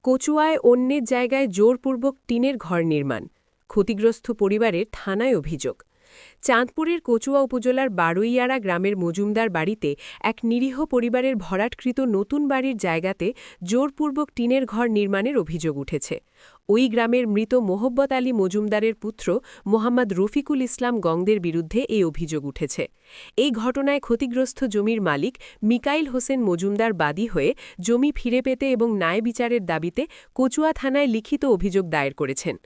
কচুয়ায় অন্যের জায়গায় জোরপূর্বক টিনের ঘর নির্মাণ ক্ষতিগ্রস্ত পরিবারের থানায় অভিযোগ। চাঁদপুরের কচুয়া উপজেলার বারুইয়ারা গ্রামের মজুমদার বাড়িতে এক নিরীহ পরিবারের ভরাটকৃত নতুন বাড়ির জায়গাতে জোরপূর্বক টিনের ঘর নির্মাণের অভিযোগ উঠেছে। ওই গ্রামের মৃত মোহব্বত আলী মজুমদারের পুত্র মোহাম্মদ রফিকুল ইসলাম গংদের বিরুদ্ধে এই অভিযোগ উঠেছে। এই ঘটনায় ক্ষতিগ্রস্ত জমির মালিক মিকাইল হোসেন মজুমদার বাদী হয়ে জমি ফিরে পেতে এবং ন্যায় বিচারের দাবিতে কচুয়া থানায় লিখিত অভিযোগ দায়ের করেছেন।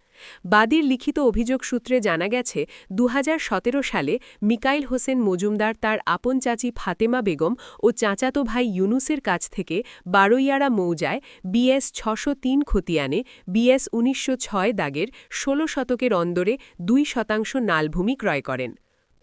বাদীর লিখিত অভিযোগ সূত্রে জানা গেছে ২০১৭ সালে মিকাইল হোসেন মজুমদার তার আপন চাচি ফাতেমা বেগম ও চাচাতো ভাই ইউনুসের কাছ থেকে বারুইয়ারা মৌজায় বিএস ৬০৩ খতিয়ানে বিএস ১৯০৬ দাগের ১৬ শতকের অন্দরে ২% নালভূমি ক্রয় করেন।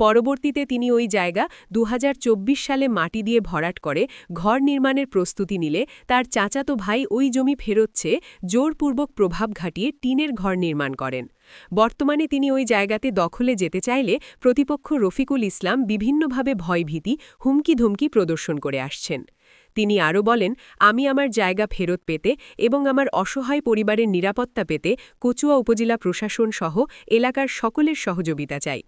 পরবর্তীতে তিনি ওই জায়গা ২০২৪ সালে মাটি দিয়ে ভরাট করে ঘর নির্মাণের প্রস্তুতি নিলে তার চাচাতো ভাই ওই জমি ফেরত চেয়ে জোরপূর্বক প্রভাব খাটিয়ে টিনের ঘর নির্মাণ করেন। বর্তমানে তিনি ওই জায়গাতে দখলে যেতে চাইলে প্রতিপক্ষ রফিকুল ইসলাম বিভিন্নভাবে ভয়ভীতি হুমকি-ধমকি প্রদর্শন করে আসছেন। তিনি আরও বলেন, আমি আমার জায়গা ফেরত পেতে এবং আমার অসহায় পরিবারের নিরাপত্তা পেতে কচুয়া উপজেলা প্রশাসন সহ এলাকার সকলের সহযোগিতা চাই।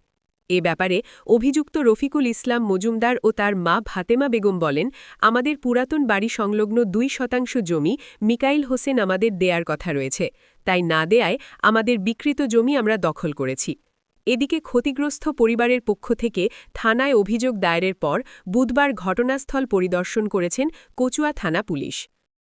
এ ব্যাপারে অভিযুক্ত রফিকুল ইসলাম মজুমদার ও তার মা ফাতেমা বেগম বলেন, আমাদের পুরাতন বাড়ি সংলগ্ন ২% জমি মিকাইল হোসেন আমাদের দেয়ার কথা রয়েছে, তাই না দেয়ায় আমাদের বিকৃত জমি আমরা দখল করেছি। এদিকে ক্ষতিগ্রস্ত পরিবারের পক্ষ থেকে থানায় অভিযোগ দায়েরের পর বুধবার ঘটনাস্থল পরিদর্শন করেছেন কচুয়া থানা পুলিশ।